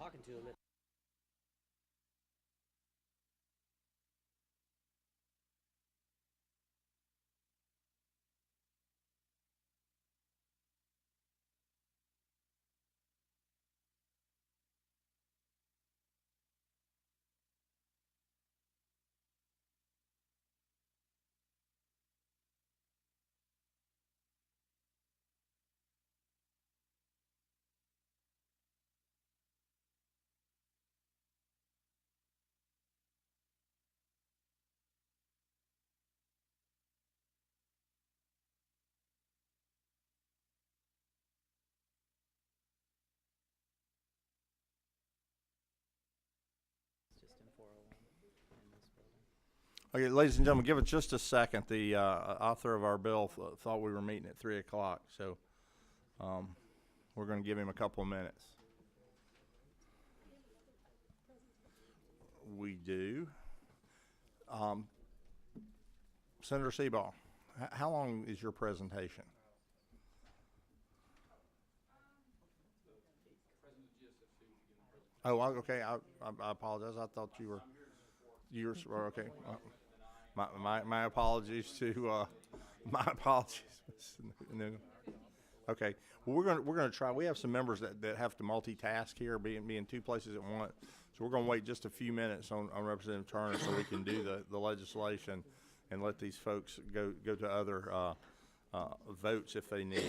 talking to him. Okay, ladies and gentlemen, give it just a second. The author of our bill thought we were meeting at 3 o'clock, so we're going to give him a couple of minutes. We do. Senator Seaball, how long is your presentation? Oh, okay. I apologize. I thought you were okay. My apologies to my apologies. Okay. Well, we're gonna try. We have some members that have to multitask here, be in two places at once. So we're gonna wait just a few minutes on Representative Turner so we can do the legislation and let these folks go to other votes if they need.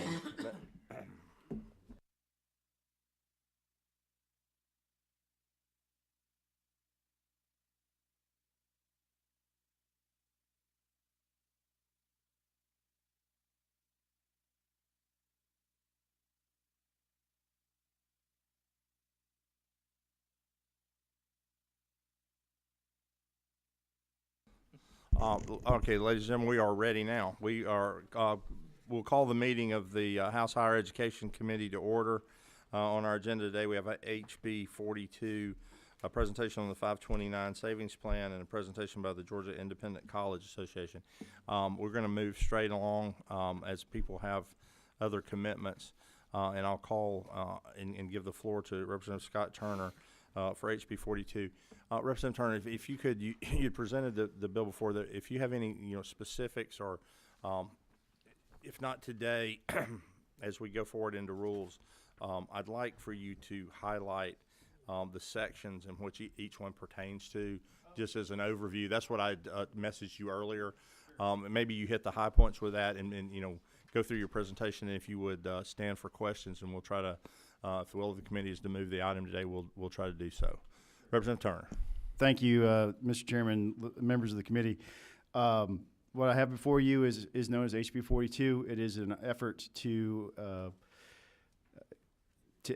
Okay, ladies and gentlemen, we are ready now. We are. We'll call the meeting of the House Higher Education Committee to order. On our agenda today, we have a HB 42, a presentation on the 529 Savings Plan, and a presentation by the Georgia Independent College Association. We're going to move straight along as people have other commitments, and I'll call and give the floor to Representative Scott Turner for HB 42. Representative Turner, if you could, you presented the bill before. If you have any specifics, or if not today, as we go forward into rules, I'd like for you to highlight the sections in which each one pertains to, just as an overview. That's what I messaged you earlier. Maybe you hit the high points with that, and go through your presentation. And if you would stand for questions, and we'll try to, if the will of the committee is to move the item today, we'll try to do so. Representative Turner. Thank you, Mr. Chairman, members of the committee. What I have before you is known as HB 42. It is an effort to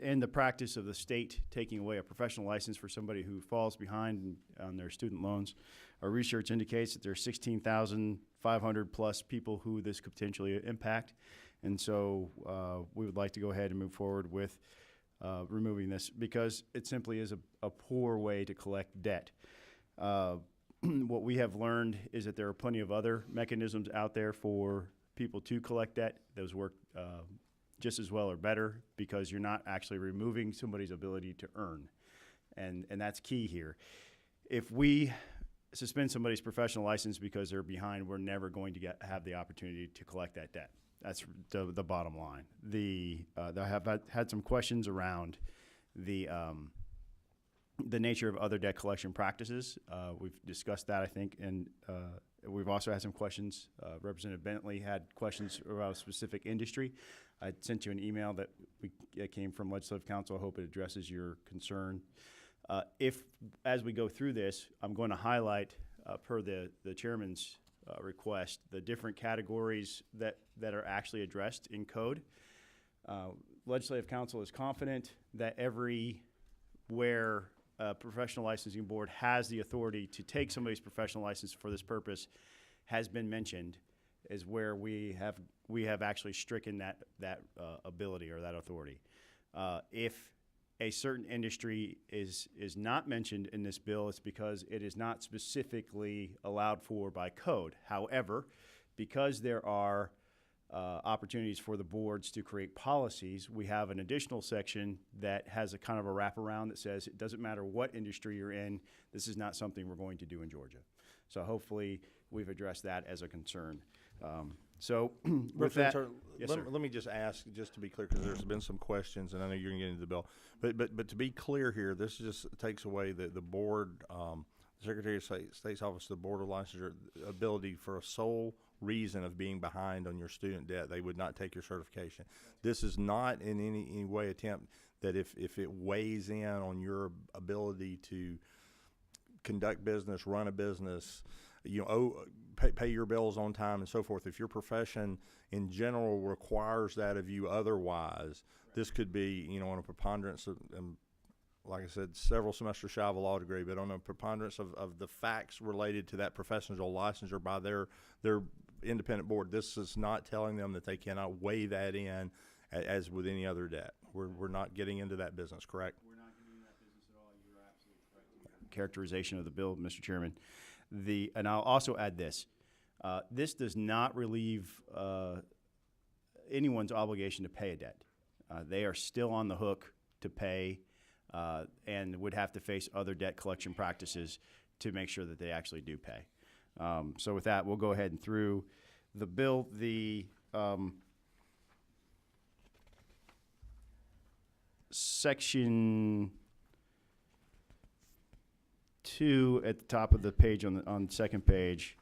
end the practice of the state taking away a professional license for somebody who falls behind on their student loans. Our research indicates that there are 16,500 plus people who this could potentially impact, and so we would like to go ahead and move forward with removing this, because it simply is a poor way to collect debt. What we have learned is that there are plenty of other mechanisms out there for people to collect debt. Those work just as well or better, because you're not actually removing somebody's ability to earn, and that's key here. If we suspend somebody's professional license because they're behind, we're never going to have the opportunity to collect that debt. That's the bottom line. I have had some questions around the nature of other debt collection practices. We've discussed that, I think, and we've also had some questions. Representative Bentley had questions about a specific industry. I sent you an email that came from Legislative Council. I hope it addresses your concern. As we go through this, I'm going to highlight, per the chairman's request, the different categories that are actually addressed in code. Legislative Council is confident that everywhere a professional licensing board has the authority to take somebody's professional license for this purpose has been mentioned, is where we have actually stricken that ability or that authority. If a certain industry is not mentioned in this bill, it's because it is not specifically allowed for by code. However, because there are opportunities for the boards to create policies, we have an additional section that has a kind of a wraparound that says it doesn't matter what industry you're in, this is not something we're going to do in Georgia. So hopefully we've addressed that as a concern. So with that, yes, sir. Let me just ask, just to be clear, because there's been some questions, and I know you're going to get into the bill. But to be clear here, this just takes away the board, the Secretary of State's Office, the Board of Licensure, ability for a sole reason of being behind on your student debt. They would not take your certification. This is not in any way attempt that if it weighs in on your ability to conduct business, run a business, pay your bills on time and so forth. If your profession in general requires that of you otherwise, this could be, on a preponderance of, like I said, several semesters shy of a law degree, but on a preponderance of the facts related to that professional licensure by their independent board. This is not telling them that they cannot weigh that in as with any other debt. We're not getting into that business, correct? We're not getting into that business at all. You're absolutely correct in your characterization of the bill, Mr. Chairman. And I'll also add this. This does not relieve anyone's obligation to pay a debt. They are still on the hook to pay and would have to face other debt collection practices to make sure that they actually do pay. So with that, we'll go ahead and through the bill. The section 2 at the top of the page on the second page.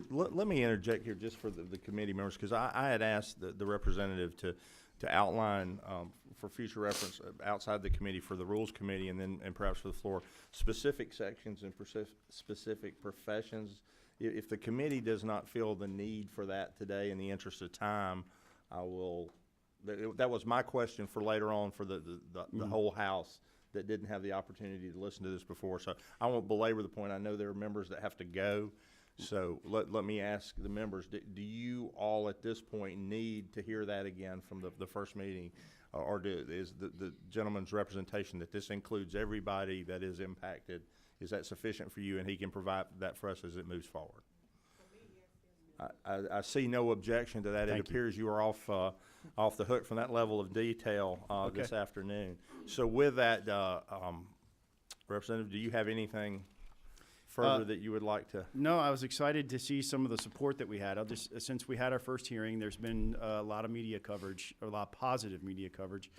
Let me interject here just for the committee members, because I had asked the representative to outline for future reference outside the committee for the Rules Committee and perhaps for the floor specific sections and specific professions. If the committee does not feel the need for that today in the interest of time, I will. That was my question for later on for the whole House that didn't have the opportunity to listen to this before. So I won't belabor the point. I know there are members that have to go. So let me ask the members, do you all at this point need to hear that again from the first meeting? Or is the gentleman's representation that this includes everybody that is impacted, is that sufficient for you and he can provide that for us as it moves forward? I see no objection to that. It appears you are off the hook from that level of detail this afternoon. So with that, Representative, do you have anything further that you would like to? No, I was excited to see some of the support that we had. Since we had our first hearing, there's been a lot of media coverage, or a lot of positive media coverage.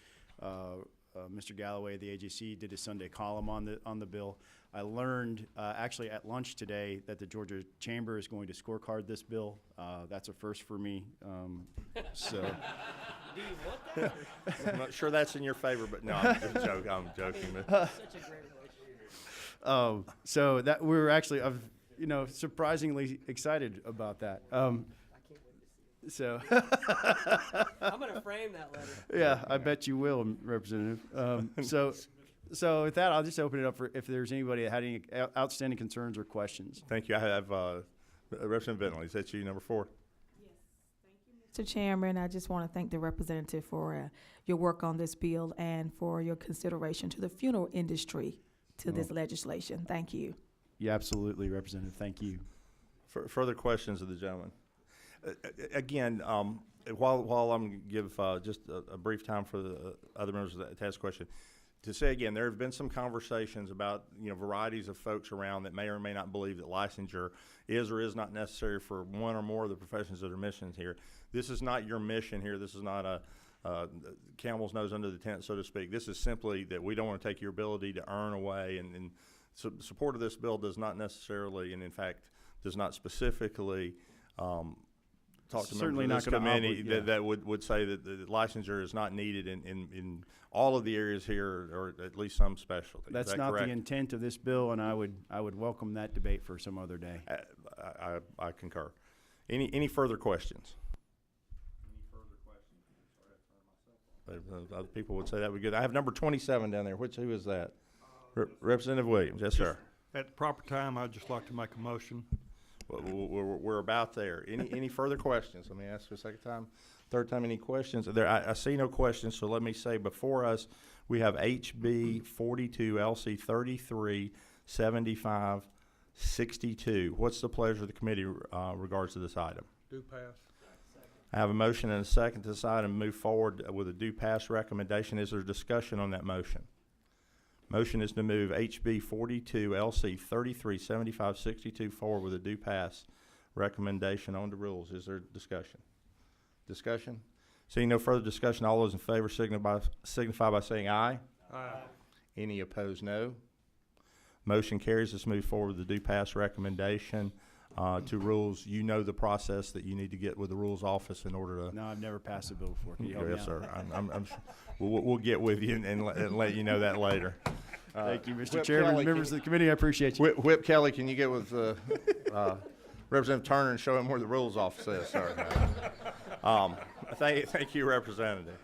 Mr. Galloway of the AJC did a Sunday column on the bill. I learned actually at lunch today that the Georgia Chamber is going to scorecard this bill. That's a first for me. So. Do you want that? I'm not sure that's in your favor, but no, I'm joking. Such a great relationship. So that we're actually, surprisingly excited about that. I can't wait to see it. So. I'm going to frame that letter. Yeah, I bet you will, Representative. So with that, I'll just open it up for if there's anybody that had any outstanding concerns or questions. Thank you. I have Representative Bentley. Is that you, number 4? Yes, thank you, Mr. Chairman. I just want to thank the representative for your work on this bill and for your consideration to the funeral industry to this legislation. Thank you. Yeah, absolutely, Representative. Thank you. Further questions of the gentleman? Again, while I'm going to give just a brief time for the other members to ask a question, to say again, there have been some conversations about varieties of folks around that may or may not believe that licensure is or is not necessary for one or more of the professions that are missions here. This is not your mission here. This is not a camel's nose under the tent, so to speak. This is simply that we don't want to take your ability to earn away, and so support of this bill does not necessarily, and in fact does not specifically talk to certainly members of not this committee that would say that the licensure is not needed in all of the areas here, or at least some specialty. That's that not correct? the intent of this bill, and I would welcome that debate for some other day. I concur. Any further questions? Any further questions? Other people would say that would be good. I have number 27 down there. Who is that? Representative Williams. Yes, sir. At the proper time, I'd just like to make a motion. We're about there. Any further questions? Let me ask for a second time. Third time, any questions? I see no questions, so let me say before us, we have HB 42 LC 33 75 62. What's the pleasure of the committee regards to this item? Do pass. I have a motion and a second to this item move forward with a do pass recommendation. Is there discussion on that motion? Motion is to move HB 42 LC 337562 forward with a do pass recommendation on the rules. Is there discussion? Discussion? Seeing no further discussion, all those in favor signify by saying aye. Aye. Any opposed, no. Motion carries. Let's move forward with the do pass recommendation to rules. You know the process that you need to get with the rules office in order to. No, I've never passed a bill before. Can you help me Yes, out? sir. We'll get with you and let you know that later. Thank you, Mr. Whip Chairman, Kelly, members of the committee. I appreciate you. Whip Kelly, can you get with Representative Turner and show him where the rules office is, sir? Thank you, Representative.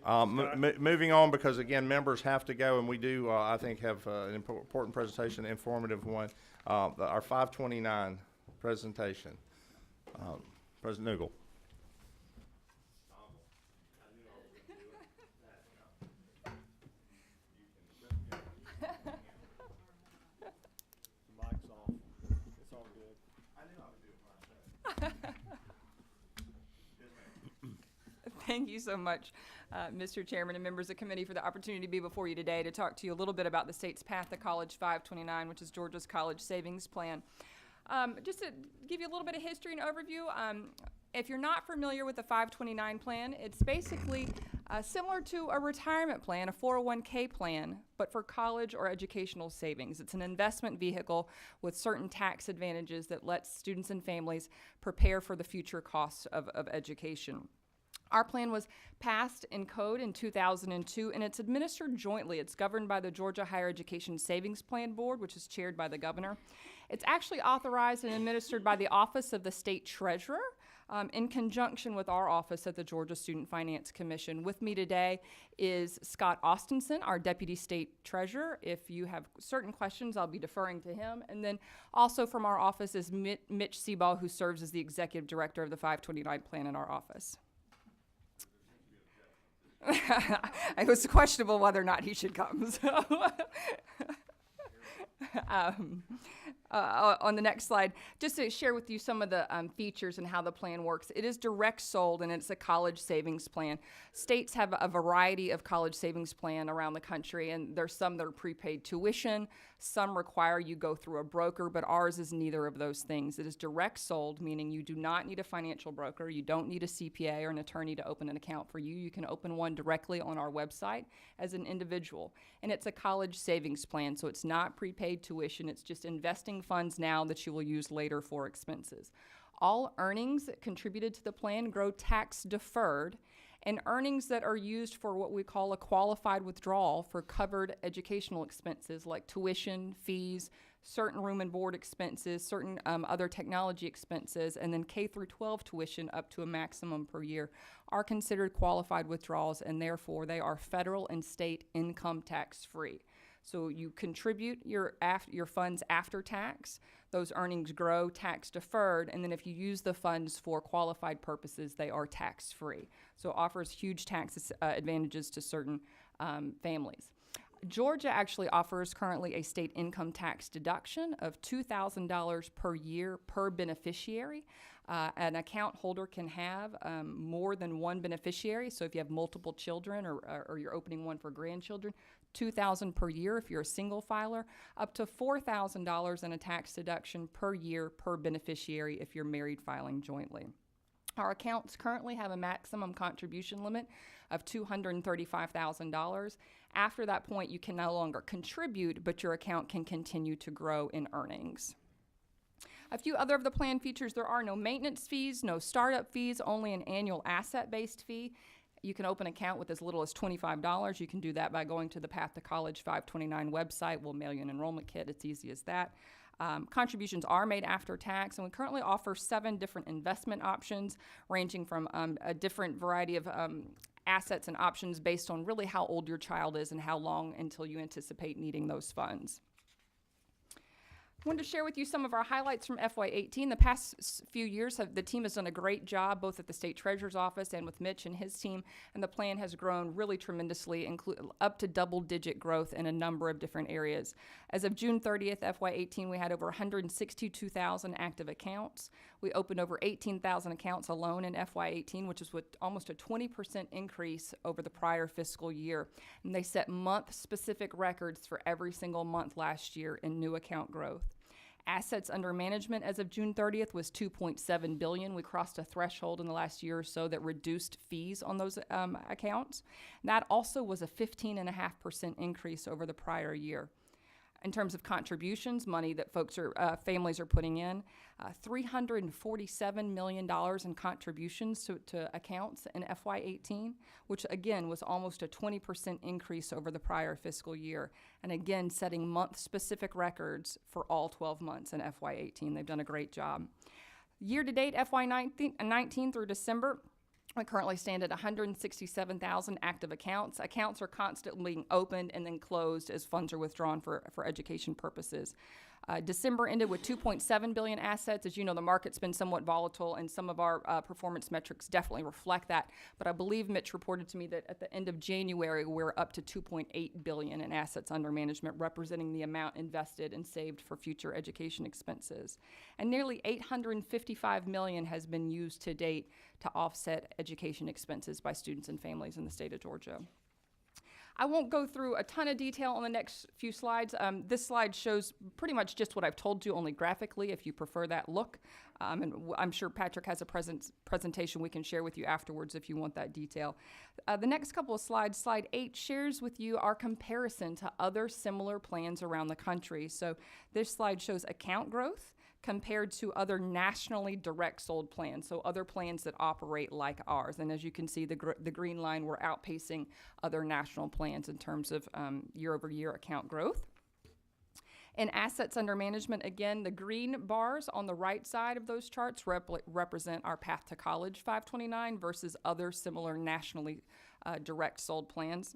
Moving on, because again, members have to go, and we do, I think, have an important presentation, an informative one. Our 529 presentation. President Nugel. Mic's off. It's all good. Thank you so much, Mr. Chairman and members of the committee, for the opportunity to be before you today to talk to you a little bit about the state's Path to College 529, which is Georgia's college savings plan. Just to give you a little bit of history and overview, if you're not familiar with the 529 plan, it's basically similar to a retirement plan, a 401k plan, but for college or educational savings. It's an investment vehicle with certain tax advantages that lets students and families prepare for the future costs of education. Our plan was passed in code in 2002, and it's administered jointly. It's governed by the Georgia Higher Education Savings Plan Board, which is chaired by the governor. It's actually authorized and administered by the Office of the State Treasurer in conjunction with our office at the Georgia Student Finance Commission. With me today is Scott Austinson, our Deputy State Treasurer. If you have certain questions, I'll be deferring to him. And then also from our office is Mitch Seaball, who serves as the Executive Director of the 529 plan in our office. It was questionable whether or not he should come. So. On the next slide, just to share with you some of the features and how the plan works. It is direct sold, and it's a college savings plan. States have a variety of college savings plan around the country, and there's some that are prepaid tuition. Some require you go through a broker, but ours is neither of those things. It is direct sold, meaning you do not need a financial broker. You don't need a CPA or an attorney to open an account for you. You can open one directly on our website as an individual. And it's a college savings plan, so it's not prepaid tuition. It's just investing funds now that you will use later for expenses. All earnings contributed to the plan grow tax deferred, and earnings that are used for what we call a qualified withdrawal for covered educational expenses like tuition, fees, certain room and board expenses, certain other technology expenses, and then K through 12 tuition up to a maximum per year are considered qualified withdrawals, and therefore they are federal and state income tax free. So you contribute your funds after tax, those earnings grow tax deferred, and then if you use the funds for qualified purposes, they are tax free. So it offers huge tax advantages to certain families. Georgia actually offers currently a state income tax deduction of $2,000 per year per beneficiary. An account holder can have more than one beneficiary, so if you have multiple children or you're opening one for grandchildren, $2,000 per year if you're a single filer, up to $4,000 in a tax deduction per year per beneficiary if you're married filing jointly. Our accounts currently have a maximum contribution limit of $235,000. After that point, you can no longer contribute, but your account can continue to grow in earnings. A few other of the plan features: there are no maintenance fees, no startup fees, only an annual asset-based fee. You can open an account with as little as $25. You can do that by going to the Path to College 529 website. We'll mail you an enrollment kit. It's easy as that. Contributions are made after tax, and we currently offer 7 different investment options, ranging from a different variety of assets and options based on really how old your child is and how long until you anticipate needing those funds. Wanted to share with you some of our highlights from FY18. The past few years, the team has done a great job, both at the State Treasurer's Office and with Mitch and his team, and the plan has grown really tremendously, up to double-digit growth in a number of different areas. As of June 30th, FY18, we had over 162,000 active accounts. We opened over 18,000 accounts alone in FY18, which is almost a 20% increase over the prior fiscal year. And they set month-specific records for every single month last year in new account growth. Assets under management as of June 30th was $2.7 billion. We crossed a threshold in the last year or so that reduced fees on those accounts. That also was a 15.5% increase over the prior year. In terms of contributions, money that families are putting in, $347 million in contributions to accounts in FY18, which again was almost a 20% increase over the prior fiscal year. And again, setting month-specific records for all 12 months in FY18. They've done a great job. Year-to-date FY19 through December, we currently stand at 167,000 active accounts. Accounts are constantly being opened and then closed as funds are withdrawn for education purposes. December ended with $2.7 billion assets. As you know, the market's been somewhat volatile, and some of our performance metrics definitely reflect that. But I believe Mitch reported to me that at the end of January, we're up to $2.8 billion in assets under management, representing the amount invested and saved for future education expenses. And nearly $855 million has been used to date to offset education expenses by students and families in the state of Georgia. I won't go through a ton of detail on the next few slides. This slide shows pretty much just what I've told you, only graphically, if you prefer that look. And I'm sure Patrick has a presentation we can share with you afterwards if you want that detail. The next couple of slides, slide 8, shares with you our comparison to other similar plans around the country. So this slide shows account growth compared to other nationally direct sold plans, so other plans that operate like ours. And as you can see, the green line, we're outpacing other national plans in terms of year-over-year account growth. In assets under management, again, the green bars on the right side of those charts represent our Path to College 529 versus other similar nationally direct sold plans.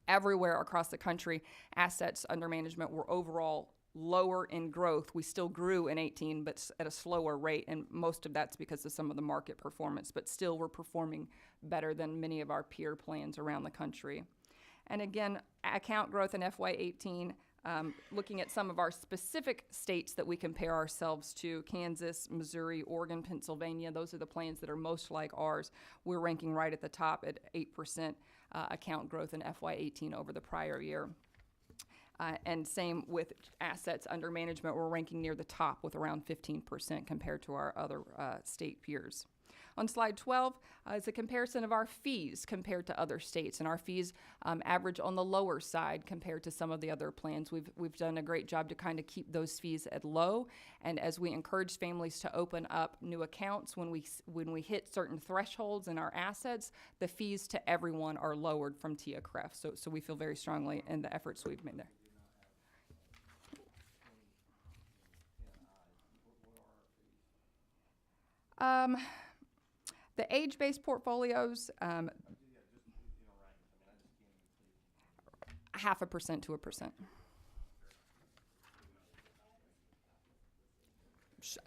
Everywhere across the country, assets under management were overall lower in growth. We still grew in 18, but at a slower rate, and most of that's because of some of the market performance, but still we're performing better than many of our peer plans around the country. And again, account growth in FY18, looking at some of our specific states that we compare ourselves to, Kansas, Missouri, Oregon, Pennsylvania, those are the plans that are most like ours. We're ranking right at the top at 8% account growth in FY18 over the prior year. And same with assets under management, we're ranking near the top with around 15% compared to our other state peers. On slide 12 is a comparison of our fees compared to other states, and our fees average on the lower side compared to some of the other plans. We've done a great job to kind of keep those fees at low, and as we encourage families to open up new accounts, when we hit certain thresholds in our assets, the fees to everyone are lowered from TIA-CREF. So we feel very strongly in the efforts we've made there. The age-based portfolios, 0.5% to 1%.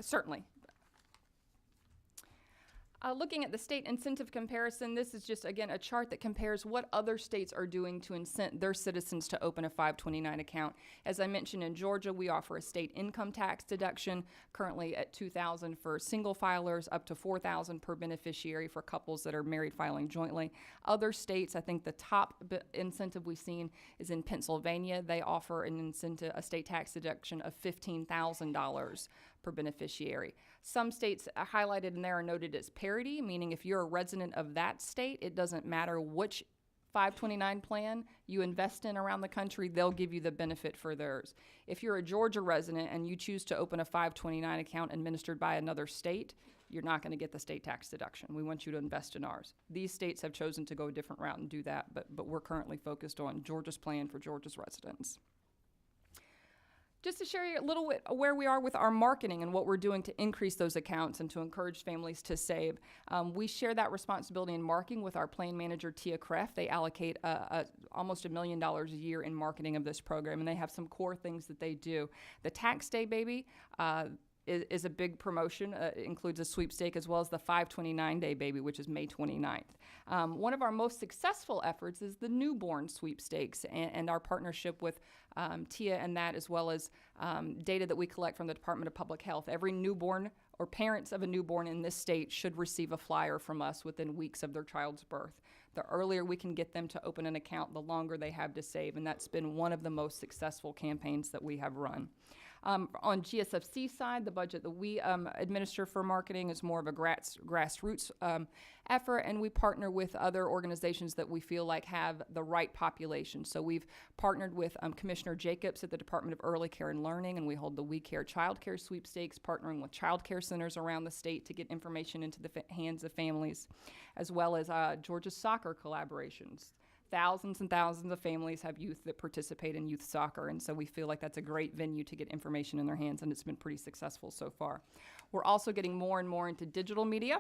Certainly. Looking at the state incentive comparison, this is just, again, a chart that compares what other states are doing to incent their citizens to open a 529 account. As I mentioned, in Georgia, we offer a state income tax deduction, currently at $2,000 for single filers, up to $4,000 per beneficiary for couples that are married filing jointly. Other states, I think the top incentive we've seen is in Pennsylvania. They offer an incentive, a state tax deduction of $15,000 per beneficiary. Some states highlighted in there are noted as parity, meaning if you're a resident of that state, it doesn't matter which 529 plan you invest in around the country, they'll give you the benefit for theirs. If you're a Georgia resident and you choose to open a 529 account administered by another state, you're not going to get the state tax deduction. We want you to invest in ours. These states have chosen to go a different route and do that, but we're currently focused on Georgia's plan for Georgia's residents. Just to share a little bit where we are with our marketing and what we're doing to increase those accounts and to encourage families to save. We share that responsibility in marketing with our plan manager, Tia Kreff. They allocate almost $1 million a year in marketing of this program, and they have some core things that they do. The Tax Day Baby is a big promotion. It includes a sweepstake as well as the 529-day baby, which is May 29th. One of our most successful efforts is the newborn sweepstakes and our partnership with Tia and that, as well as data that we collect from the Department of Public Health. Every newborn or parents of a newborn in this state should receive a flyer from us within weeks of their child's birth. The earlier we can get them to open an account, the longer they have to save, and that's been one of the most successful campaigns that we have run. On GSFC side, the budget that we administer for marketing is more of a grassroots effort, and we partner with other organizations that we feel like have the right population. So we've partnered with Commissioner Jacobs at the Department of Early Care and Learning, and we hold the We Care Child Care Sweepstakes, partnering with child care centers around the state to get information into the hands of families, as well as Georgia soccer collaborations. Thousands and thousands of families have youth that participate in youth soccer, and so we feel like that's a great venue to get information in their hands, and it's been pretty successful so far. We're also getting more and more into digital media,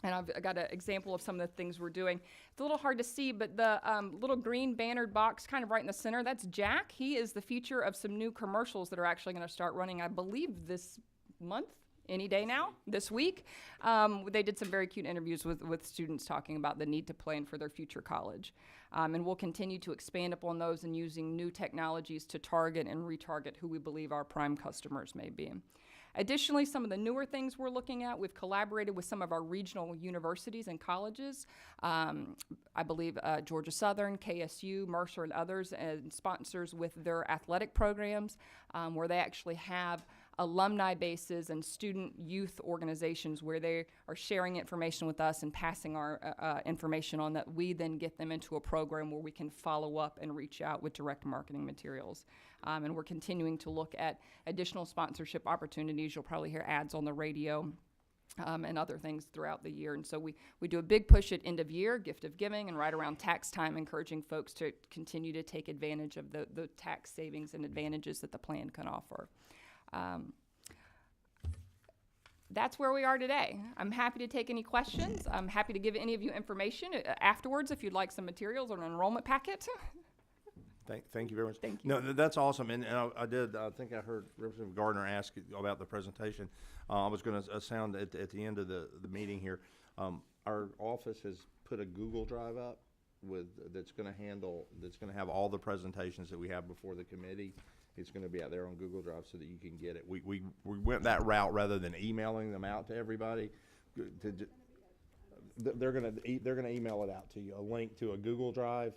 and I've got an example of some of the things we're doing. It's a little hard to see, but the little green bannered box kind of right in the center, that's Jack. He is the feature of some new commercials that are actually going to start running, I believe, this month. Any day now, this week. They did some very cute interviews with students talking about the need to plan for their future college. And we'll continue to expand upon those and using new technologies to target and retarget who we believe our prime customers may be. Additionally, some of the newer things we're looking at, we've collaborated with some of our regional universities and colleges. I believe Georgia Southern, KSU, Mercer, and others, and sponsors with their athletic programs where they actually have alumni bases and student youth organizations where they are sharing information with us and passing our information on that. We then get them into a program where we can follow up and reach out with direct marketing materials. And we're continuing to look at additional sponsorship opportunities. You'll probably hear ads on the radio and other things throughout the year. And so we do a big push at end of year, gift of giving, and right around tax time, encouraging folks to continue to take advantage of the tax savings and advantages that the plan can offer. That's where we are today. I'm happy to take any questions. I'm happy to give any of you information afterwards if you'd like some materials or an enrollment packet. Thank you very much. Thank you. No, that's awesome. And I think I heard Representative Gardner ask about the presentation. I was going to sound at the end of the meeting here. Our office has put a Google Drive up that's going to have all the presentations that we have before the committee. It's going to be out there on Google Drive so that you can get it. We went that route rather than emailing them out to everybody. They're going to email it out to you, a link to a Google Drive.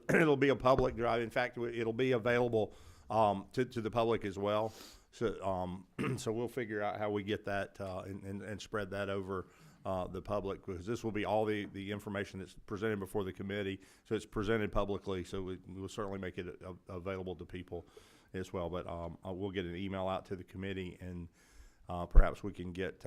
It'll be a public drive. In fact, it'll be available to the public as well. So so we'll figure out how we get that and spread that over the public, because this will be all the information that's presented before the committee. So it's presented publicly, so we will certainly make it available to people as well. But we'll get an email out to the committee, and perhaps we can get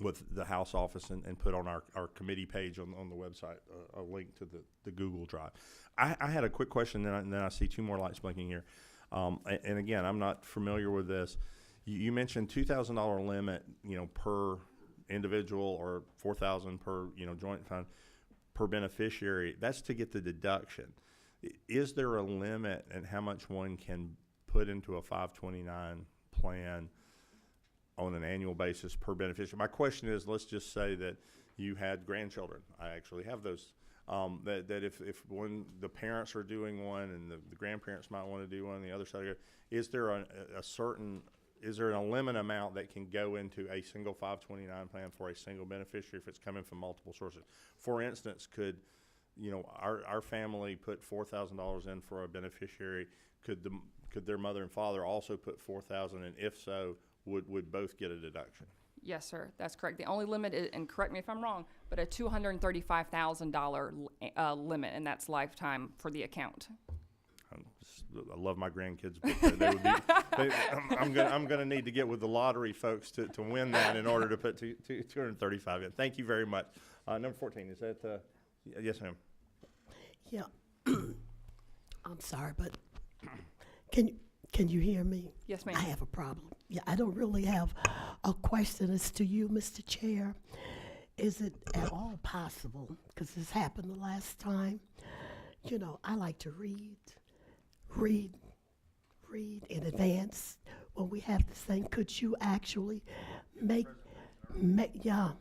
with the House office and put on our committee page on the website a link to the Google Drive. I had a quick question, and then I see two more lights blinking here. And again, I'm not familiar with this. You mentioned $2,000 limit, per individual, or $4,000 per, joint fund per beneficiary. That's to get the deduction. Is there a limit in how much one can put into a 529 plan on an annual basis per beneficiary? My question is, let's just say that you had grandchildren. I actually have those. That if the parents are doing one and the grandparents might want to do one on the other side, is there is there a limit amount that can go into a single 529 plan for a single beneficiary if it's coming from multiple sources? For instance, could our family put $4,000 in for a beneficiary? Could their mother and father also put $4,000, and if so, would both get a deduction? Yes, sir. That's correct. The only limit is, and correct me if I'm wrong, but a $235,000 limit, and that's lifetime for the account. I love my grandkids, but I'm going to need to get with the lottery folks to win that in order to put 235 in. Thank you very much. Number 14, is that? Yes, ma'am. Yeah. I'm sorry, but can Can you hear me? Yes, ma'am. I have a problem. Yeah, I don't really have a question as to you, Mr. Chair. Is it at all possible, because this happened the last time, you know, I like to read in advance when we have this thing. Could you actually make, yeah,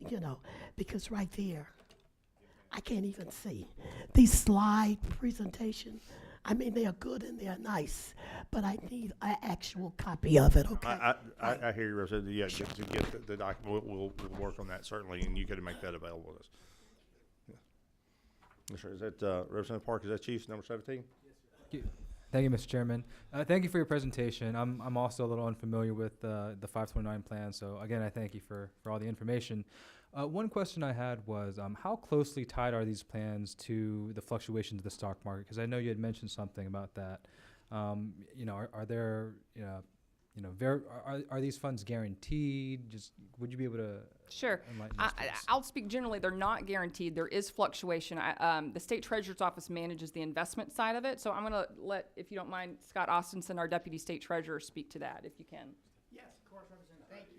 you know, because right there, I can't even see. These slide presentation, I mean, they are good and they're nice, but I need an actual copy of it, okay? I hear you, Representative. Yeah, to get the document, we'll work on that certainly, and you could make that available to us. Yeah. Yes, sir. Is that, Representative Park, is that Chiefs number 17? Thank you, Mr. Chairman. Thank you for your presentation. I'm also a little unfamiliar with the 529 plan, so again, I thank you for all the information. One question I had was, how closely tied are these plans to the fluctuations of the stock market? Because I know you had mentioned something about that. You know, are there, are these funds guaranteed? Just would you be able to Sure. enlighten us, please? I'll speak generally. They're not guaranteed. There is fluctuation. The state treasurer's office manages the investment side of it. So I'm going to let, if you don't mind, Scott Austinson, our deputy state treasurer, speak to that, if you can. Yes, of course, Representative. Thank you.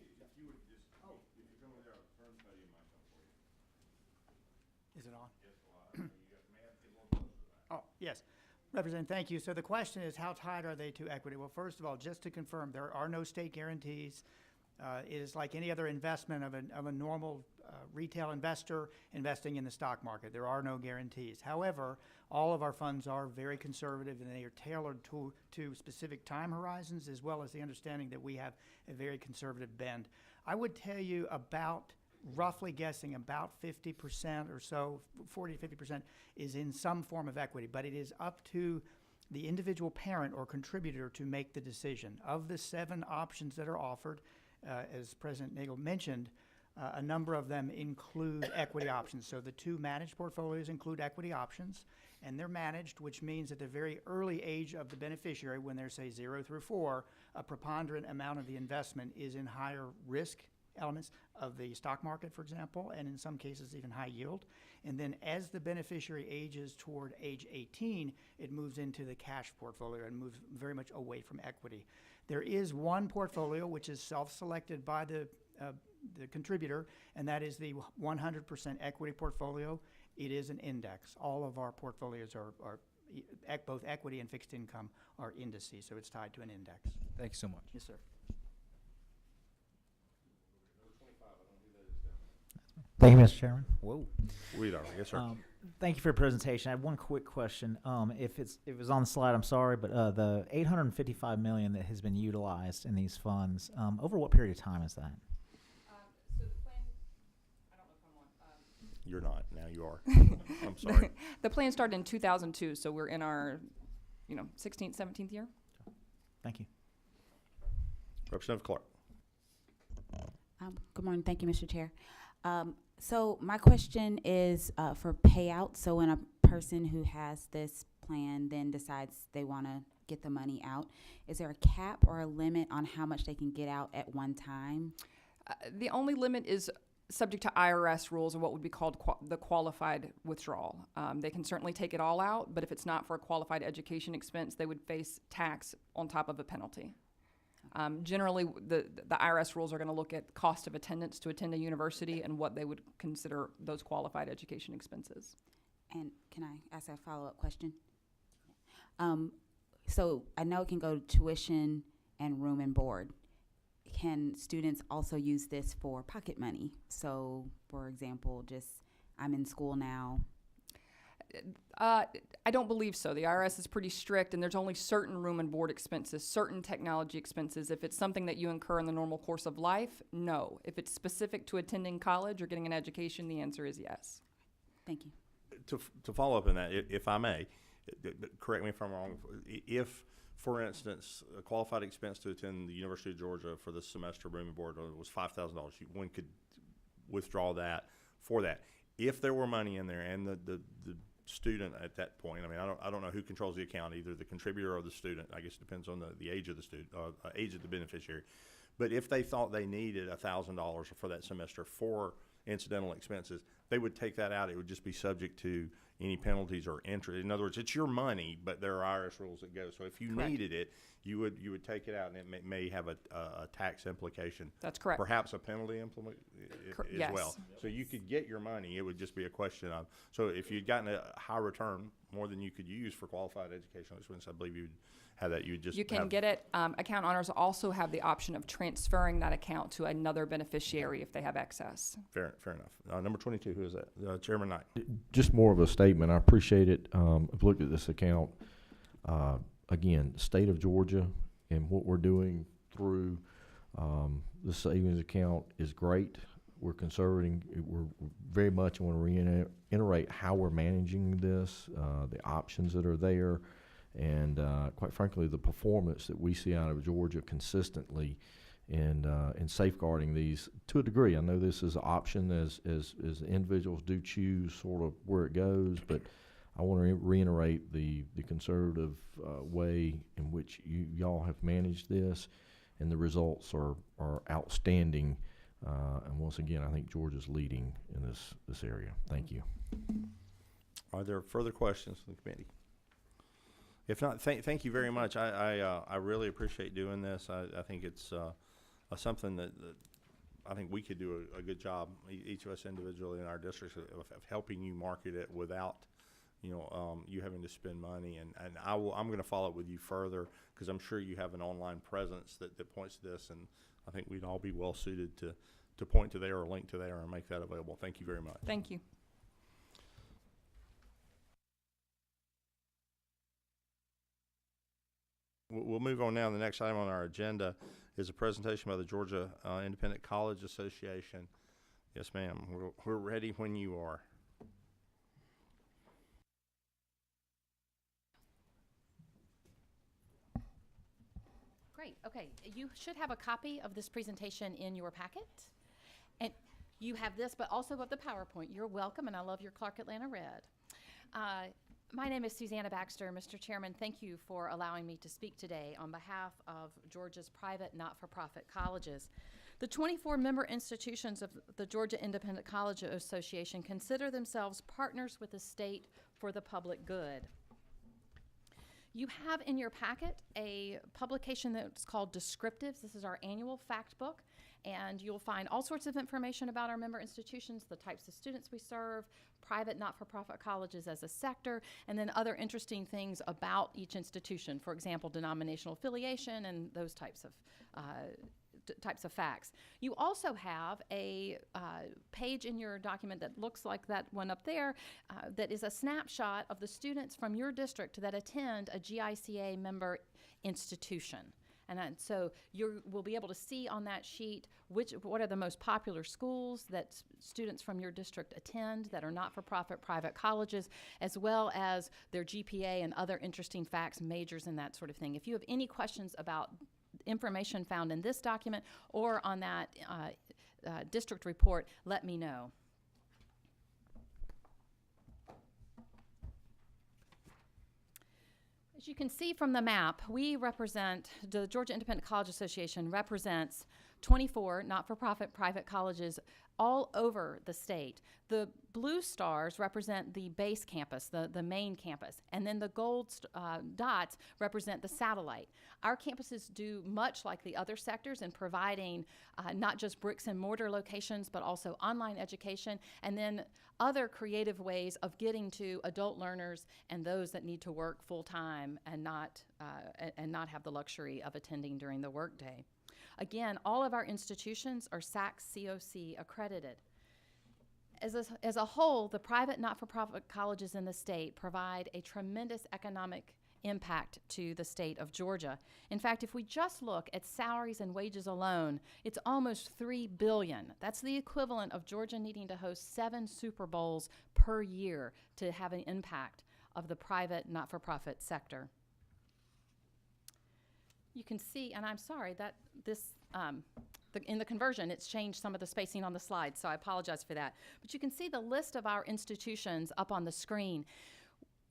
Is it on? Oh, yes. Representative, thank you. So the question is, how tied are they to equity? Well, first of all, just to confirm, there are no state guarantees. It is like any other investment of a normal retail investor investing in the stock market. There are no guarantees. However, all of our funds are very conservative, and they are tailored to specific time horizons, as well as the understanding that we have a very conservative bend. I would tell you about, roughly guessing, about 50% or so, 40 to 50% is in some form of equity, but it is up to the individual parent or contributor to make the decision. Of the 7 options that are offered, as President Nagel mentioned, a number of them include equity options. So the 2 managed portfolios include equity options, and they're managed, which means at the very early age of the beneficiary, when they're, say, 0 through 4, a preponderant amount of the investment is in higher risk elements of the stock market, for example, and in some cases even high yield. And then as the beneficiary ages toward age 18, it moves into the cash portfolio and moves very much away from equity. There is one portfolio which is self-selected by the contributor, and that is the 100% equity portfolio. It is an index. All of our portfolios are both equity and fixed income are indices, so it's tied to an index. Thank you so much. Yes, sir. Thank you, Mr. Chairman. Whoa. We are. Yes, sir. Thank you for your presentation. I have one quick question. If it was on the slide, I'm sorry, but the $855 million that has been utilized in these funds, over what period of time is that? So the plan, I don't know if I'm on. You're not. Now you are. I'm sorry. The plan started in 2002, so we're in our, 16th, 17th year. Thank you. Representative Clark. Good morning. Thank you, Mr. Chair. So my question is for payout. So when a person who has this plan then decides they want to get the money out, is there a cap or a limit on how much they can get out at one time? The only limit is subject to IRS rules or what would be called the qualified withdrawal. They can certainly take it all out, but if it's not for a qualified education expense, they would face tax on top of a penalty. Generally, the IRS rules are going to look at cost of attendance to attend a university and what they would consider those qualified education expenses. And can I ask a follow-up question? So I know it can go to tuition and room and board. Can students also use this for pocket money? So, for example, I'm in school now. I don't believe so. The IRS is pretty strict, and there's only certain room and board expenses, certain technology expenses. If it's something that you incur in the normal course of life, no. If it's specific to attending college or getting an education, the answer is yes. Thank you. To follow up on that, if I may, correct me if I'm wrong, if, for instance, a qualified expense to attend the University of Georgia for the semester room and board was $5,000, one could withdraw that for that. If there were money in there and the student at that point, I mean, I don't know who controls the account, either the contributor or the student. I guess it depends on the age of the student, age of the beneficiary. But if they thought they needed $1,000 for that semester for incidental expenses. They would take that out. It would just be subject to any penalties or interest. In other words, it's your money, but there are IRS rules that go. So if you Correct. needed it, you would take it out, and it may have a tax implication. That's correct. Perhaps a penalty implement as yes. well. So you could get your money. It would just be a question of, so if you'd gotten a high return, more than you could use for qualified educational expense, I believe you'd have that. You would just You can have, get it. Account owners also have the option of transferring that account to another beneficiary if they have excess. fair enough. Number 22, who is that? Chairman Knight. Just more of a statement. I appreciate it. I've looked at this account. Again, the state of Georgia and what we're doing through the savings account is great. We're conserving. We're very much want to reiterate how we're managing this, the options that are there, and quite frankly, the performance that we see out of Georgia consistently in safeguarding these to a degree. I know this is an option as individuals do choose sort of where it goes, but I want to reiterate the conservative way in which y'all have managed this, and the results are outstanding. And once again, I think Georgia's leading in this area. Thank you. Are there further questions from the committee? If not, thank you very much. I really appreciate doing this. I think it's something that I think we could do a good job, each of us individually in our districts, of helping you market it without you having to spend money. And I'm going to follow up with you further, because I'm sure you have an online presence that points to this, and I think we'd all be well suited to point to there or link to there and make that available. Thank you very much. Thank you. We'll move on now. The next item on our agenda is a presentation by the Georgia Independent College Association. Yes, ma'am. We're ready when you are. Great. Okay. You should have a copy of this presentation in your packet. And you have this, but also of the PowerPoint. You're welcome, and I love your Clark Atlanta red. My name is Susanna Baxter. Mr. Chairman, thank you for allowing me to speak today on behalf of Georgia's private not-for-profit colleges. The 24 member institutions of the Georgia Independent College Association consider themselves partners with the state for the public good. You have in your packet a publication that's called Descriptives. This is our annual fact book, and you'll find all sorts of information about our member institutions, the types of students we serve, private not-for-profit colleges as a sector, and then other interesting things about each institution, for example, denominational affiliation and those types of facts. You also have a page in your document that looks like that one up there that is a snapshot of the students from your district that attend a GICA member institution. And so you will be able to see on that sheet what are the most popular schools that students from your district attend that are not-for-profit private colleges, as well as their GPA and other interesting facts, majors, and that sort of thing. If you have any questions about information found in this document or on that district report, let me know. As you can see from the map, the Georgia Independent College Association represents 24 not-for-profit private colleges all over the state. The blue stars represent the base campus, the main campus, and then the gold dots represent the satellite. Our campuses do much like the other sectors in providing not just bricks and mortar locations, but also online education, and then other creative ways of getting to adult learners and those that need to work full-time and not have the luxury of attending during the workday. Again, all of our institutions are SACS COC accredited. As a whole, the private not-for-profit colleges in the state provide a tremendous economic impact to the state of Georgia. In fact, if we just look at salaries and wages alone, it's almost $3 billion. That's the equivalent of Georgia needing to host 7 Super Bowls per year to have an impact of the private not-for-profit sector. You can see, and I'm sorry that in the conversion, it's changed some of the spacing on the slide, so I apologize for that. But you can see the list of our institutions up on the screen.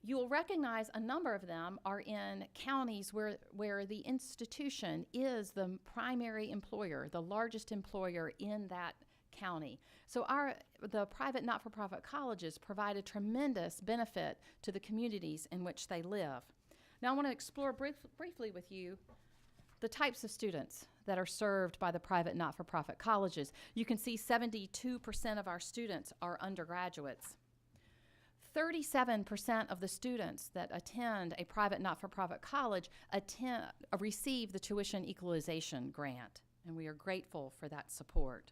You'll recognize a number of them are in counties where the institution is the primary employer, the largest employer in that county. So the private not-for-profit colleges provide a tremendous benefit to the communities in which they live. Now I want to explore briefly with you the types of students that are served by the private not-for-profit colleges. You can see 72% of our students are undergraduates. 37% of the students that attend a private not-for-profit college receive the tuition equalization grant, and we are grateful for that support.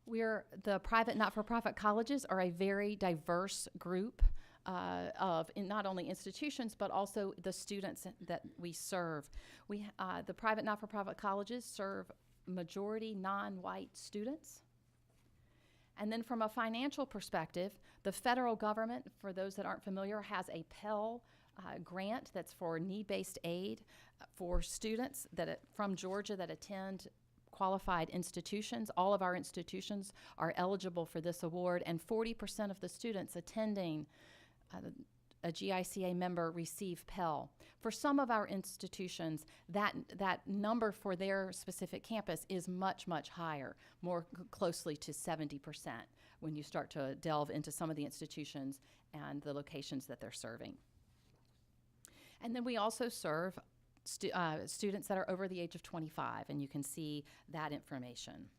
The private not-for-profit colleges are a very diverse group of not only institutions but also the students that we serve. The private not-for-profit colleges serve majority non-white students. And then from a financial perspective, the federal government, for those that aren't familiar, has a Pell grant that's for need-based aid for students from Georgia that attend qualified institutions. All of our institutions are eligible for this award, and 40% of the students attending a GICA member receive Pell. For some of our institutions, that number for their specific campus is much, much higher, more closely to 70% when you start to delve into some of the institutions and the locations that they're serving. And then we also serve students that are over the age of 25, and you can see that information.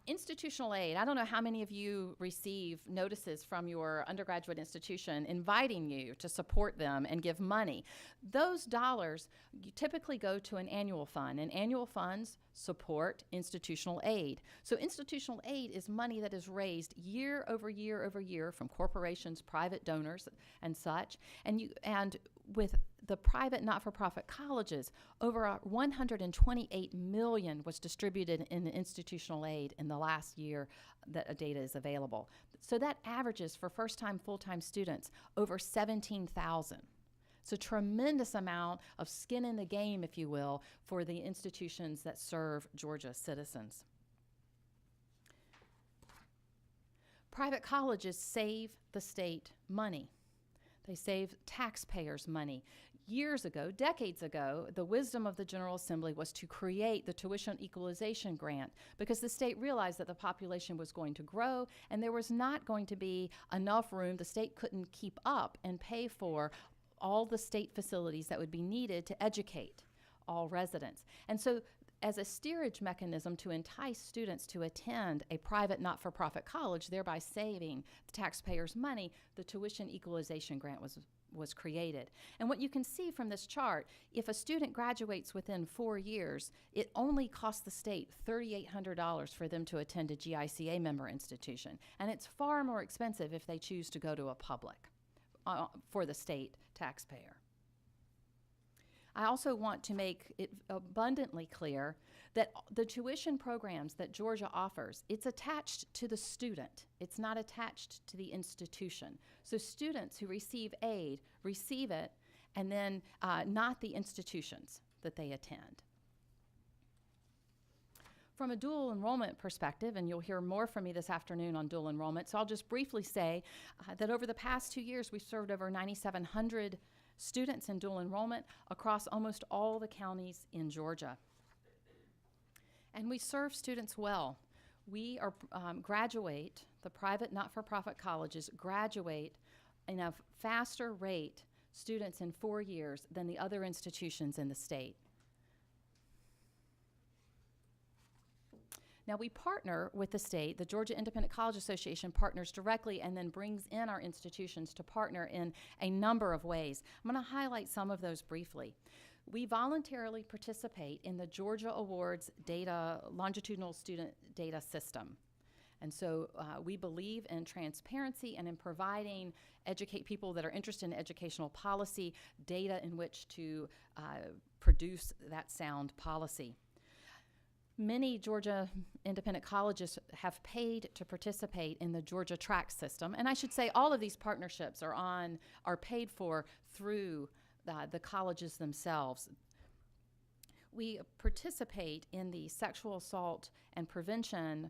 Institutional aid. I don't know how many of you receive notices from your undergraduate institution inviting you to support them and give money. Those dollars typically go to an annual fund, and annual funds support institutional aid. So institutional aid is money that is raised year over year over year from corporations, private donors, and such. And with the private not-for-profit colleges, over $128 million was distributed in institutional aid in the last year that data is available. So that averages for first-time, full-time students over $17,000. It's a tremendous amount of skin in the game, if you will, for the institutions that serve Georgia citizens. Private colleges save the state money. They save taxpayers money. Years ago, decades ago, the wisdom of the General Assembly was to create the tuition equalization grant because the state realized that the population was going to grow and there was not going to be enough room. The state couldn't keep up and pay for all the state facilities that would be needed to educate all residents. And so as a steerage mechanism to entice students to attend a private not-for-profit college, thereby saving the taxpayers money, the tuition equalization grant was created. And what you can see from this chart, if a student graduates within 4 years, it only costs the state $3,800 for them to attend a GICA member institution. And it's far more expensive if they choose to go to a public for the state taxpayer. I also want to make it abundantly clear that the tuition programs that Georgia offers, it's attached to the student. It's not attached to the institution. So students who receive aid receive it, and then not the institutions that they attend. From a dual enrollment perspective, and you'll hear more from me this afternoon on dual enrollment, so I'll just briefly say that over the past 2 years, we've served over 9,700 students in dual enrollment across almost all the counties in Georgia. And we serve students well. We are graduate, the private not-for-profit colleges graduate in a faster rate students in 4 years than the other institutions in the state. Now we partner with the state. The Georgia Independent College Association partners directly and then brings in our institutions to partner in a number of ways. I'm going to highlight some of those briefly. We voluntarily participate in the Georgia Awards longitudinal student data system. And so we believe in transparency and in providing people that are interested in educational policy data in which to produce that sound policy. Many Georgia independent colleges have paid to participate in the Georgia track system. And I should say all of these partnerships are paid for through the colleges themselves. we participate in the sexual assault and prevention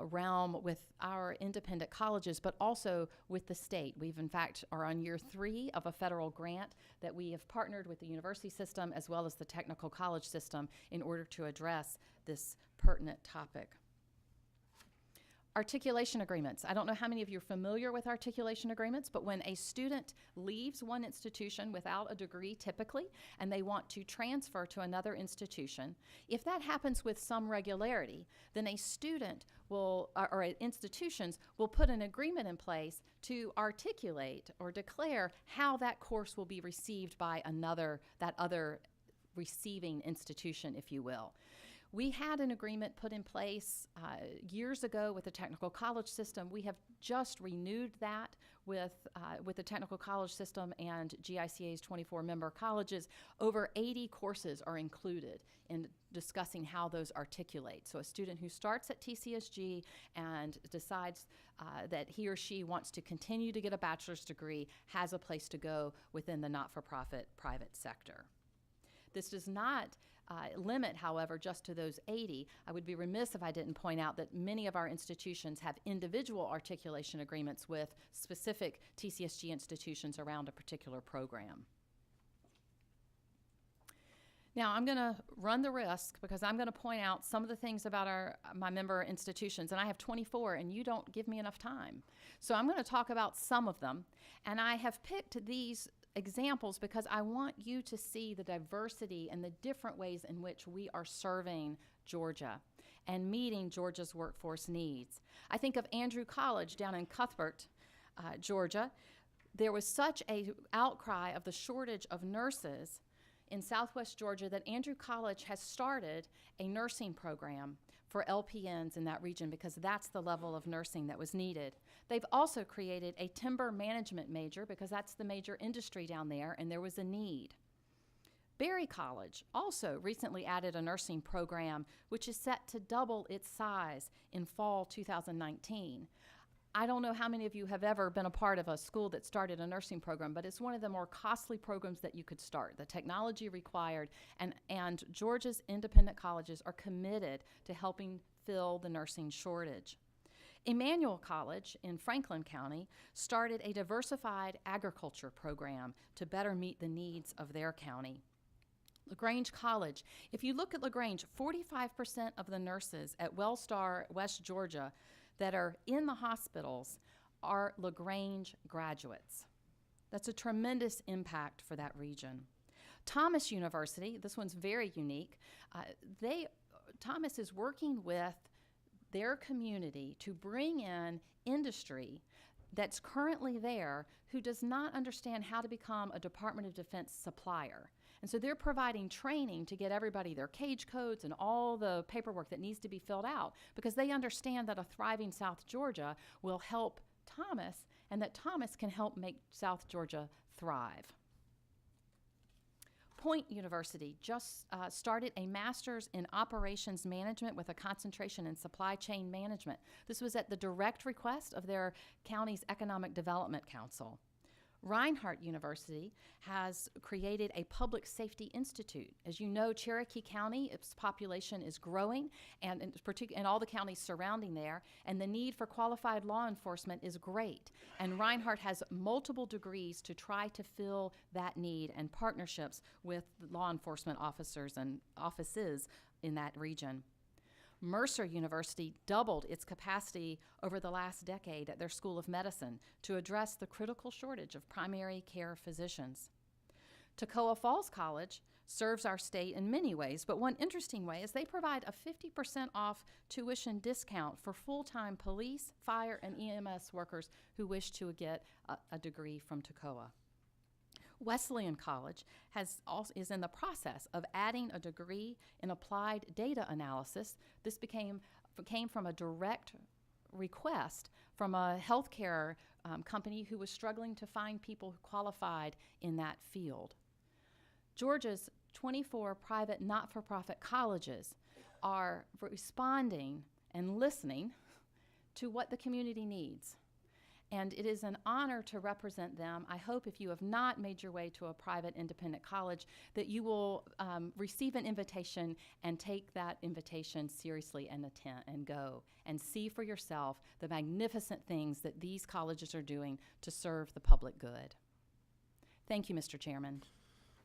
realm with our independent colleges, but also with the state. We've, in fact, are on year 3 of a federal grant that we have partnered with the university system as well as the technical college system in order to address this pertinent topic. Articulation agreements. I don't know how many of you are familiar with articulation agreements, but when a student leaves one institution without a degree typically, and they want to transfer to another institution, if that happens with some regularity, then a student will, or institutions will put an agreement in place to articulate or declare how that course will be received by that other receiving institution, if you will. We had an agreement put in place years ago with the technical college system. We have just renewed that with the technical college system and GICA's 24 member colleges. Over 80 courses are included in discussing how those articulate. So a student who starts at TCSG and decides that he or she wants to continue to get a bachelor's degree has a place to go within the not-for-profit private sector. This does not limit, however, just to those 80. I would be remiss if I didn't point out that many of our institutions have individual articulation agreements with specific TCSG institutions around a particular program. Now, I'm going to run the risk because I'm going to point out some of the things about my member institutions, and I have 24, and you don't give me enough time. So I'm going to talk about some of them, and I have picked these examples because I want you to see the diversity and the different ways in which we are serving Georgia and meeting Georgia's workforce needs. I think of Andrew College down in Cuthbert, Georgia. There was such an outcry of the shortage of nurses in Southwest Georgia that Andrew College has started a nursing program for LPNs in that region because that's the level of nursing that was needed. They've also created a timber management major because that's the major industry down there and there was a need. Berry College also recently added a nursing program which is set to double its size in fall 2019. I don't know how many of you have ever been a part of a school that started a nursing program, but it's one of the more costly programs that you could start. The technology required, and Georgia's independent colleges are committed to helping fill the nursing shortage. Emmanuel College in Franklin County started a diversified agriculture program to better meet the needs of their county. LaGrange College. If you look at LaGrange, 45% of the nurses at Wellstar, West Georgia, that are in the hospitals are LaGrange graduates. That's a tremendous impact for that region. Thomas University, this one's very unique. Thomas is working with their community to bring in industry that's currently there who does not understand how to become a Department of Defense supplier. And so they're providing training to get everybody their cage codes and all the paperwork that needs to be filled out because they understand that a thriving South Georgia will help Thomas and that Thomas can help make South Georgia thrive. Point University just started a master's in operations management with a concentration in supply chain management. This was at the direct request of their county's Economic Development Council. Reinhardt University has created a public safety institute. As you know, Cherokee County, its population is growing, and all the counties surrounding there, and the need for qualified law enforcement is great. And Reinhardt has multiple degrees to try to fill that need and partnerships with law enforcement officers and offices in that region. Mercer University doubled its capacity over the last decade at their School of Medicine to address the critical shortage of primary care physicians. Toccoa Falls College serves our state in many ways, but one interesting way is they provide a 50% off tuition discount for full-time police, fire, and EMS workers who wish to get a degree from Toccoa. Wesleyan College is in the process of adding a degree in applied data analysis. This came from a direct request from a healthcare company who was struggling to find people who qualified in that field. Georgia's 24 private not-for-profit colleges are responding and listening to what the community needs. and it is an honor to represent them. I hope if you have not made your way to a private independent college that you will receive an invitation and take that invitation seriously and attend and go and see for yourself the magnificent things that these colleges are doing to serve the public good. Thank you, Mr. Chairman.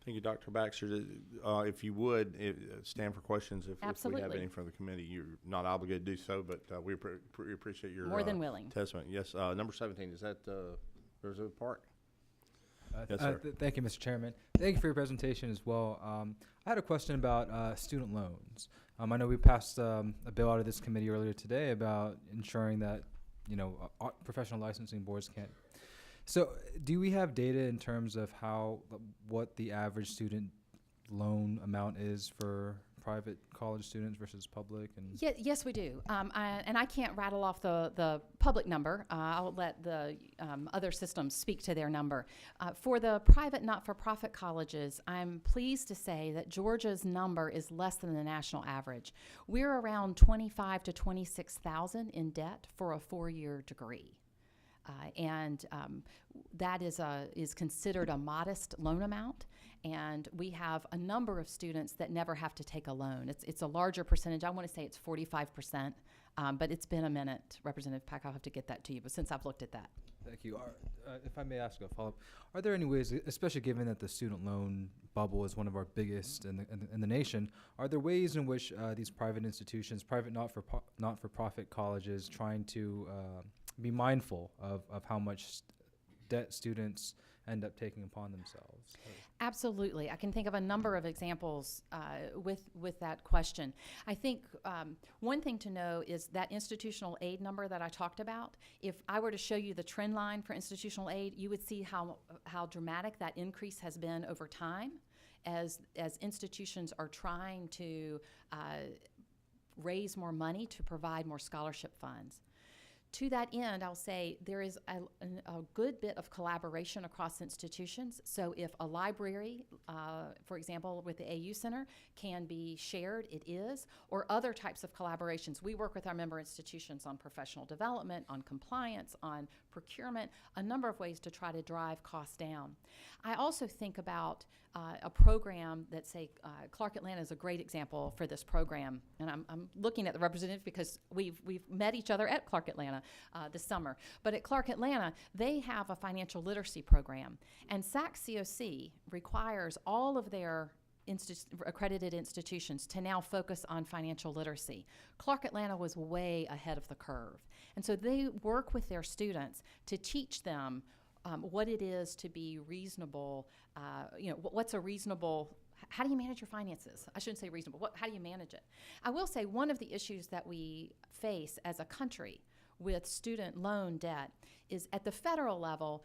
Thank you, Dr. Baxter. If you would, stand for questions if we have Absolutely. any from the committee. You're not obligated to do so, but we appreciate your More than willing. testimony. Yes, number 17, is that Roosevelt Park? Yes, sir. Thank you, Mr. Chairman. Thank you for your presentation as well. I had a question about student loans. I know we passed a bill out of this committee earlier today about ensuring that, professional licensing boards can't. So do we have data in terms of what the average student loan amount is for private college students versus public? And Yes, we do. And I can't rattle off the public number. I'll let the other systems speak to their number. For the private not-for-profit colleges, I'm pleased to say that Georgia's number is less than the national average. We're around 25 to 26,000 in debt for a 4-year degree. That is considered a modest loan amount, and we have a number of students that never have to take a loan. It's a larger percentage. I want to say it's 45%, but it's been a minute, Representative Pack. I'll have to get that to you, but since I've looked at that. Thank you. If I may ask a follow-up, are there any ways, especially given that the student loan bubble is one of our biggest in the nation, are there ways in which these private institutions, private not-for-profit colleges, trying to be mindful of how much debt students end up taking upon themselves? Absolutely. I can think of a number of examples with that question. I think one thing to know is that institutional aid number that I talked about. If I were to show you the trend line for institutional aid, you would see how dramatic that increase has been over time as institutions are trying to raise more money to provide more scholarship funds. To that end, I'll say there is a good bit of collaboration across institutions. So if a library, for example, with the AU Center can be shared, it is, or other types of collaborations. We work with our member institutions on professional development, on compliance, on procurement, a number of ways to try to drive costs down. I also think about a program that, say, Clark Atlanta is a great example for this program. And I'm looking at the representative because we've met each other at Clark Atlanta this summer. But at Clark Atlanta, they have a financial literacy program. And SAC-COC requires all of their accredited institutions to now focus on financial literacy. Clark Atlanta was way ahead of the curve. And so they work with their students to teach them what it is to be reasonable, what's a reasonable, how do you manage your finances? I shouldn't say reasonable, how do you manage it? I will say one of the issues that we face as a country with student loan debt is at the federal level,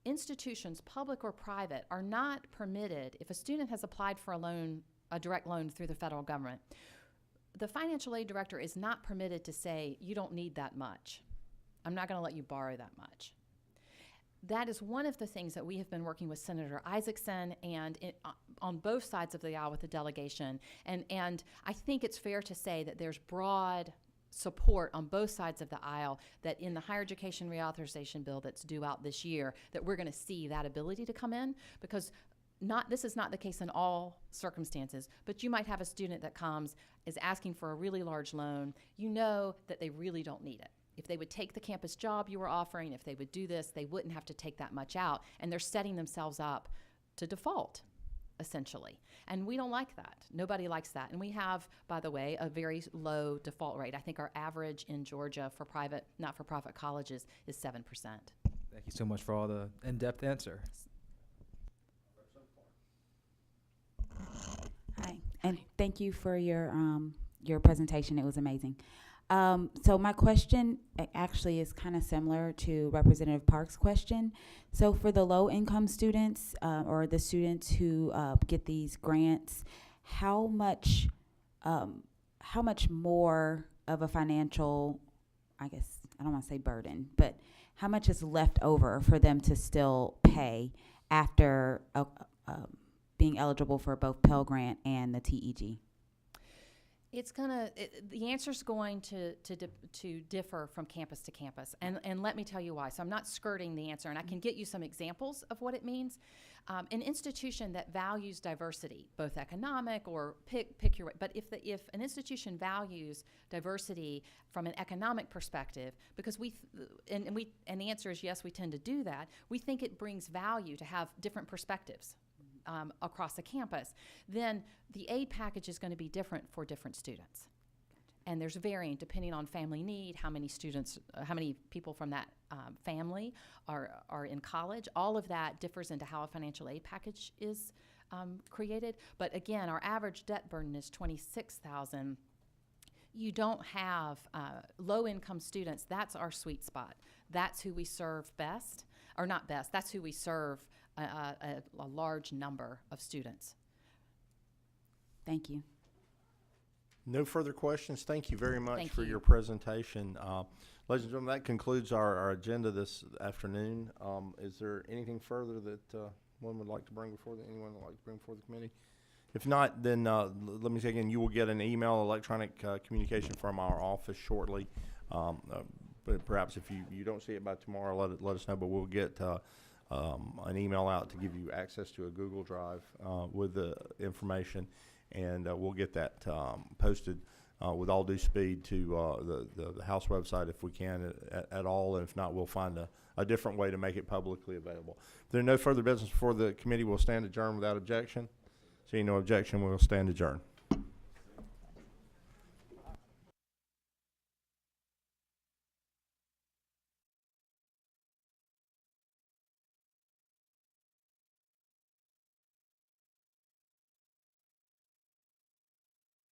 institutions, public or private, are not permitted, if a student has applied for a direct loan through the federal government, the financial aid director is not permitted to say, you don't need that much. I'm not going to let you borrow that much. That is one of the things that we have been working with Senator Isaacson and on both sides of the aisle with the delegation. And I think it's fair to say that there's broad support on both sides of the aisle that in the higher education reauthorization bill that's due out this year, that we're going to see that ability to come in, because this is not the case in all circumstances, but you might have a student that is asking for a really large loan. You know that they really don't need it. If they would take the campus job you were offering, if they would do this, they wouldn't have to take that much out, and they're setting themselves up to default, essentially. And we don't like that. Nobody likes that. And we have, by the way, a very low default rate. I think our average in Georgia for private, not-for-profit colleges is 7%. Thank you so much for all the in-depth answer. Hi, and thank you for your presentation. It was amazing. So my question actually is kind of similar to Representative Park's question. So for the low-income students or the students who get these grants, how much more of a financial, I guess, I don't want to say burden, but how much is left over for them to still pay after being eligible for both Pell Grant and the TEG? The answer's going to differ from campus to campus, and let me tell you why. So I'm not skirting the answer, and I can get you some examples of what it means. An institution that values diversity, both economic or pick your way, but if an institution values diversity from an economic perspective, because and the answer is yes, we tend to do that. We think it brings value to have different perspectives across the campus, then the aid package is going to be different for different students. And there's varying depending on family need, how many students, how many people from that family are in college. All of that differs into how a financial aid package is created. But again, our average debt burden is $26,000. You don't have low-income students. That's our sweet spot. That's who we serve best, or not best. That's who we serve a large number of students. Thank you. No further questions. Thank you very much Thank for you. your presentation. Ladies and gentlemen, that concludes our agenda this afternoon. Is there anything further that anyone would like to bring before the committee? If not, then let me say again, you will get an email, electronic communication from our office shortly. But perhaps if you don't see it by tomorrow, let us know. But we'll get an email out to give you access to a Google Drive with the information, and we'll get that posted with all due speed to the House website if we can at all, and if not, we'll find a different way to make it publicly available. If there are no further business before the committee, will stand adjourned without objection. Seeing no objection, we'll stand adjourned.